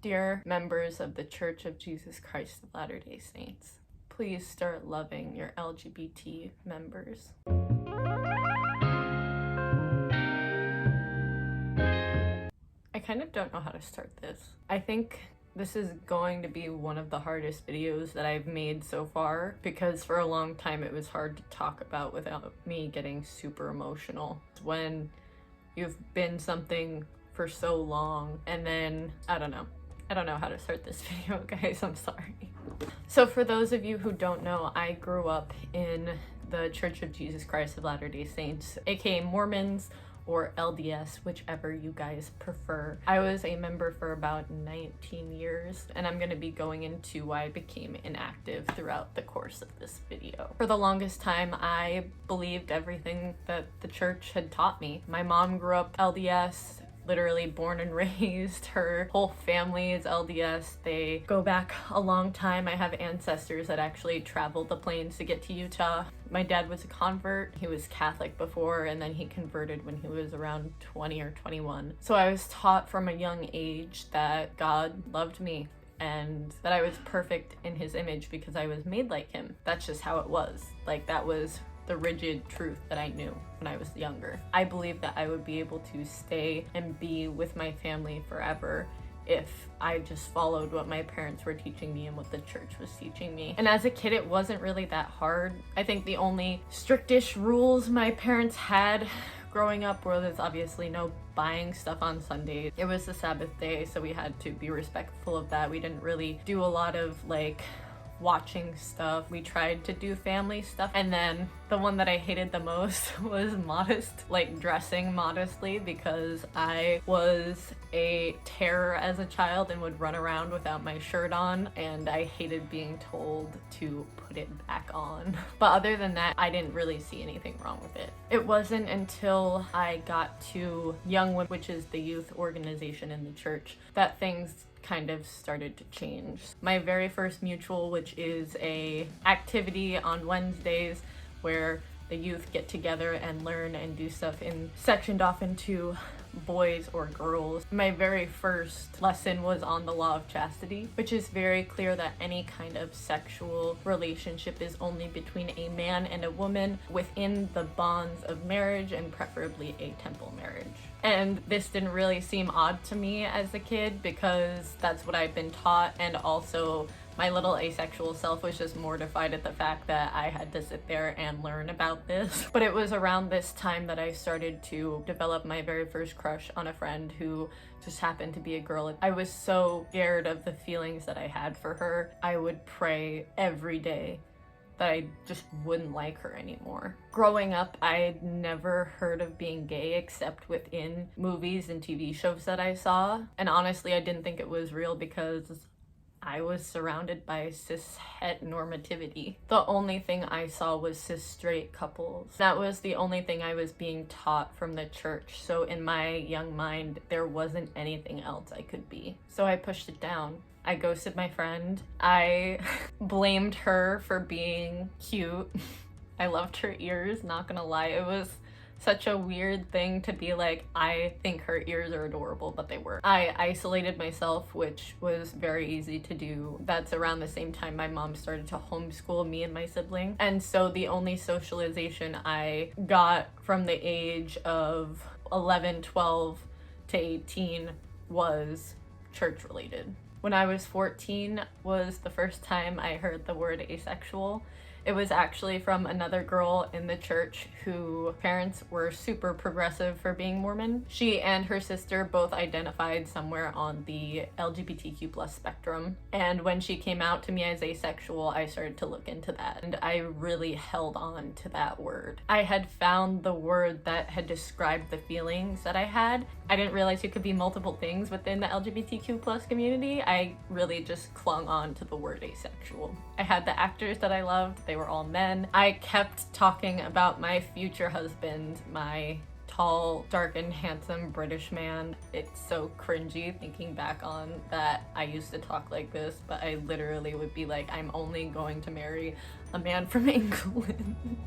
Dear members of the Church of Jesus Christ of Latter-day Saints, please start loving your LGBT members. I kind of don't know how to start this. I think this is going to be one of the hardest videos that I've made so far because for a long time it was hard to talk about without me getting super emotional. When you've been something for so long and then, I don't know how to start this video, guys, I'm sorry. So for those of you who don't know, I grew up in the Church of Jesus Christ of Latter-day Saints, aka Mormons, or LDS, whichever you guys prefer. I was a member for about 19 years, and I'm gonna be going into why I became inactive throughout the course of this video. For the longest time, I believed everything that the church had taught me. My mom grew up LDS, literally born and raised. Her whole family is LDS. They go back a long time. I have ancestors that actually traveled the plains to get to Utah. My dad was a convert. He was Catholic before, and then he converted when he was around 20 or 21. So I was taught from a young age that God loved me and that I was perfect in his image because I was made like him. That's just how it was. Like, that was the rigid truth that I knew when I was younger. I believed that I would be able to stay and be with my family forever if I just followed what my parents were teaching me and what the church was teaching me. And as a kid, it wasn't really that hard. I think the only strictish rules my parents had growing up were there's obviously no buying stuff on Sundays. It was the Sabbath day, so we had to be respectful of that. We didn't really do a lot of like watching stuff. We tried to do family stuff, and then the one that I hated the most was modest, like dressing modestly, because I was a terror as a child and would run around without my shirt on, and I hated being told to put it back on. But other than that, I didn't really see anything wrong with it. It wasn't until I got to Youngwood, which is the youth organization in the church, that things kind of started to change. My very first mutual, which is a activity on Wednesdays where the youth get together and learn and do stuff sectioned off into boys or girls. My very first lesson was on the law of chastity, which is very clear that any kind of sexual relationship is only between a man and a woman within the bonds of marriage, and preferably a temple marriage. And this didn't really seem odd to me as a kid because that's what I'd been taught, and also my little asexual self was just mortified at the fact that I had to sit there and learn about this. But it was around this time that I started to develop my very first crush on a friend who just happened to be a girl. I was so scared of the feelings that I had for her. I would pray every day that I just wouldn't like her anymore. Growing up, I'd never heard of being gay except within movies and TV shows that I saw. And honestly, I didn't think it was real because I was surrounded by cis heteronormativity. The only thing I saw was cis straight couples. That was the only thing I was being taught from the church. So in my young mind, there wasn't anything else I could be. So I pushed it down. I ghosted my friend. I blamed her for being cute. I loved her ears, not gonna lie. It was such a weird thing to be like, I think her ears are adorable, but they were. I isolated myself, which was very easy to do. That's around the same time my mom started to homeschool me and my sibling. And so the only socialization I got from the age of 11, 12 to 18 was church related. When I was 14 was the first time I heard the word asexual. It was actually from another girl in the church whose parents were super progressive for being Mormon. She and her sister both identified somewhere on the LGBTQ plus spectrum. And when she came out to me as asexual, I started to look into that. And I really held on to that word. I had found the word that had described the feelings that I had. I didn't realize you could be multiple things within the LGBTQ plus community. I really just clung on to the word asexual. I had the actors that I loved. They were all men. I kept talking about my future husband, my tall, dark, and handsome British man. It's so cringy thinking back on that I used to talk like this, but I literally would be like, I'm only going to marry a man from England.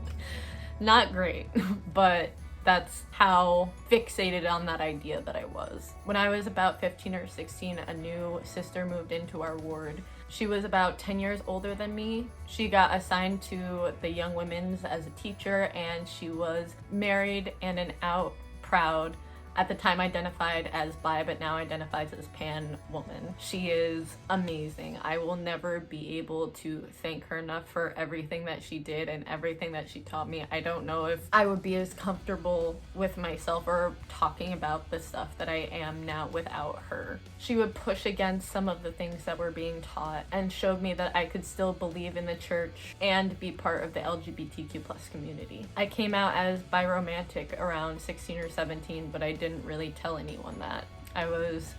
Not great, but that's how fixated on that idea that I was. When I was about 15 or 16, a new sister moved into our ward. She was about 10 years older than me. She got assigned to the young women's as a teacher, and she was married and an out proud, at the time identified as bi, but now identifies as pan woman. She is amazing. I will never be able to thank her enough for everything that she did and everything that she taught me. I don't know if I would be as comfortable with myself or talking about the stuff that I am now without her. She would push against some of the things that were being taught and showed me that I could still believe in the church and be part of the LGBTQ plus community. I came out as biromantic around 16 or 17, but I didn't really tell anyone that. I was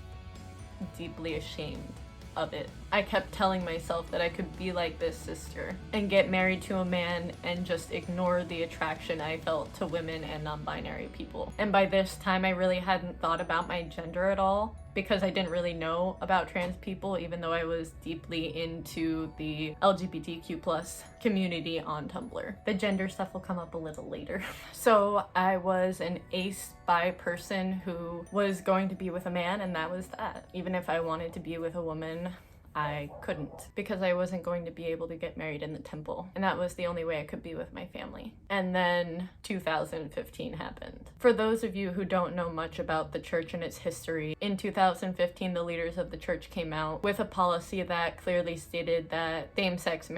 deeply ashamed of it. I kept telling myself that I could be like this sister and get married to a man and just ignore the attraction I felt to women and non-binary people. And by this time, I really hadn't thought about my gender at all, because I didn't really know about trans people, even though I was deeply into the LGBTQ plus community on Tumblr. The gender stuff will come up a little later. So I was an ace bi person who was going to be with a man, and that was that. Even if I wanted to be with a woman, I couldn't, because I wasn't going to be able to get married in the temple, and that was the only way I could be with my family. And then 2015 happened. For those of you who don't know much about the church and its history, in 2015 the leaders of the church came out with a policy that clearly stated that same-sex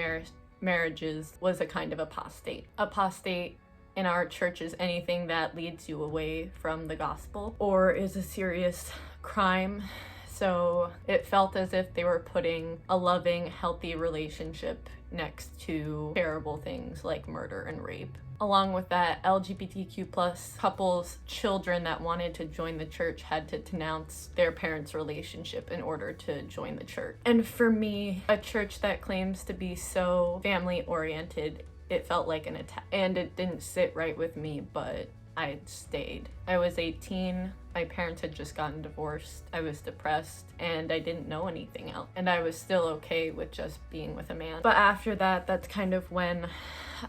marriages was a kind of apostate. Apostate in our church is anything that leads you away from the gospel or is a serious crime. So it felt as if they were putting a loving, healthy relationship next to terrible things like murder and rape. Along with that, LGBTQ plus couples, children that wanted to join the church had to denounce their parents' relationship in order to join the church. And for me, a church that claims to be so family-oriented, it felt like an attack. And it didn't sit right with me, but I stayed. I was 18, my parents had just gotten divorced, I was depressed, and I didn't know anything else. And I was still okay with just being with a man. But after that, that's kind of when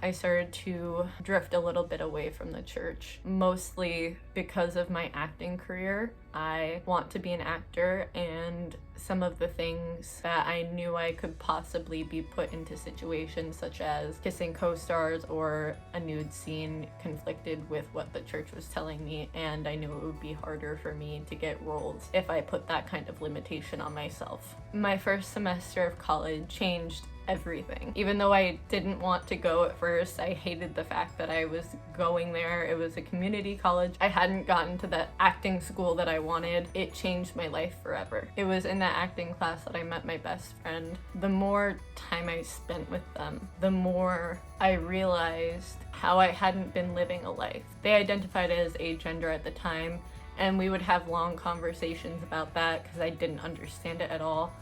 I started to drift a little bit away from the church, mostly because of my acting career. I want to be an actor, and some of the things that I knew I could possibly be put into situations such as kissing co-stars or a nude scene conflicted with what the church was telling me, and I knew it would be harder for me to get roles if I put that kind of limitation on myself. My first semester of college changed everything. Even though I didn't want to go at first, I hated the fact that I was going there. It was a community college. I hadn't gotten to that acting school that I wanted. It changed my life forever. It was in that acting class that I met my best friend. The more time I spent with them, the more I realized how I hadn't been living a life. They identified as agender at the time, and we would have long conversations about that because I didn't understand it at all.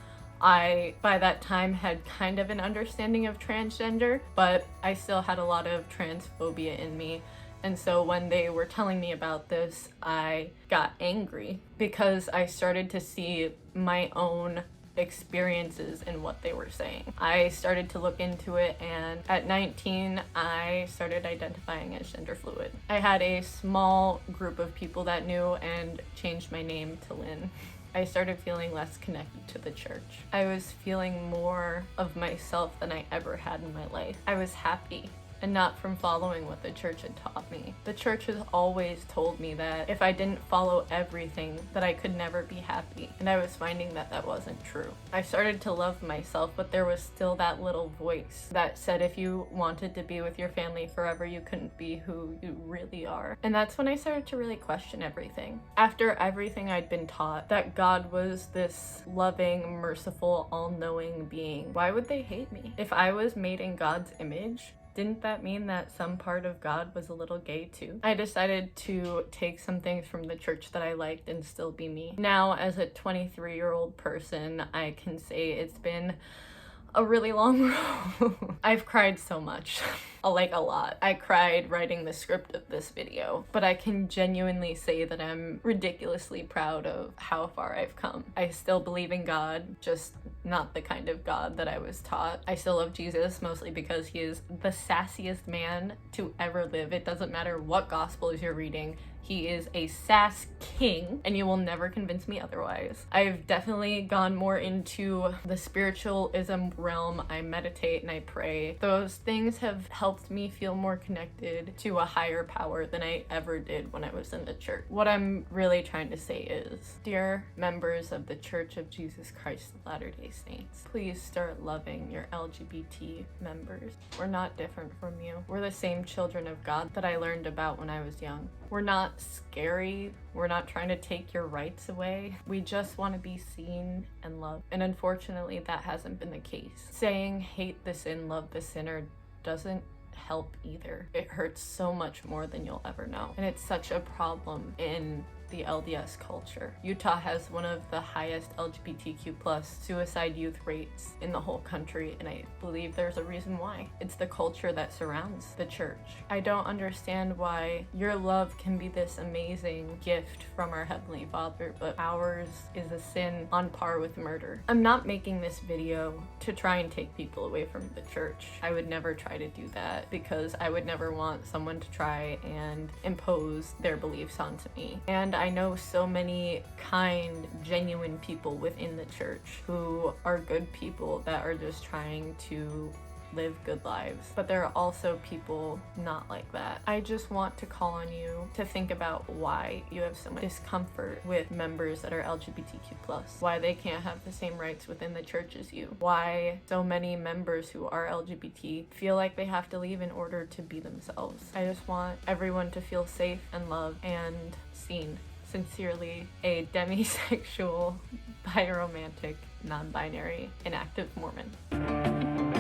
I, by that time, had kind of an understanding of transgender, but I still had a lot of transphobia in me. And so when they were telling me about this, I got angry because I started to see my own experiences in what they were saying. I started to look into it, and at 19, I started identifying as gender fluid. I had a small group of people that knew and changed my name to Lynn. I started feeling less connected to the church. I was feeling more of myself than I ever had in my life. I was happy, and not from following what the church had taught me. The church has always told me that if I didn't follow everything, that I could never be happy, and I was finding that that wasn't true. I started to love myself, but there was still that little voice that said if you wanted to be with your family forever, you couldn't be who you really are. And that's when I started to really question everything. After everything I'd been taught, that God was this loving, merciful, all-knowing being, why would they hate me? If I was made in God's image, didn't that mean that some part of God was a little gay too? I decided to take some things from the church that I liked and still be me. Now, as a 23-year-old person, I can say it's been a really long road. I've cried so much. Like a lot. I cried writing the script of this video, but I can genuinely say that I'm ridiculously proud of how far I've come. I still believe in God, just not the kind of God that I was taught. I still love Jesus, mostly because he is the sassiest man to ever live. It doesn't matter what gospels you're reading. He is a sass king, and you will never convince me otherwise. I've definitely gone more into the spiritualism realm. I meditate and I pray. Those things have helped me feel more connected to a higher power than I ever did when I was in the church. What I'm really trying to say is, dear members of the Church of Jesus Christ of Latter-day Saints, please start loving your LGBT members. We're not different from you. We're the same children of God that I learned about when I was young. We're not scary. We're not trying to take your rights away. We just want to be seen and loved. And unfortunately, that hasn't been the case. Saying hate the sin, love the sinner doesn't help either. It hurts so much more than you'll ever know. And it's such a problem in the LDS culture. Utah has one of the highest LGBTQ plus suicide youth rates in the whole country, and I believe there's a reason why. It's the culture that surrounds the church. I don't understand why your love can be this amazing gift from our Heavenly Father, but ours is a sin on par with murder. I'm not making this video to try and take people away from the church. I would never try to do that, because I would never want someone to try and impose their beliefs onto me. And I know so many kind, genuine people within the church who are good people that are just trying to live good lives, but there are also people not like that. I just want to call on you to think about why you have so much discomfort with members that are LGBTQ+, why they can't have the same rights within the church as you, why so many members who are LGBT feel like they have to leave in order to be themselves. I just want everyone to feel safe and loved and seen. Sincerely, a demisexual, biromantic, non-binary, inactive Mormon.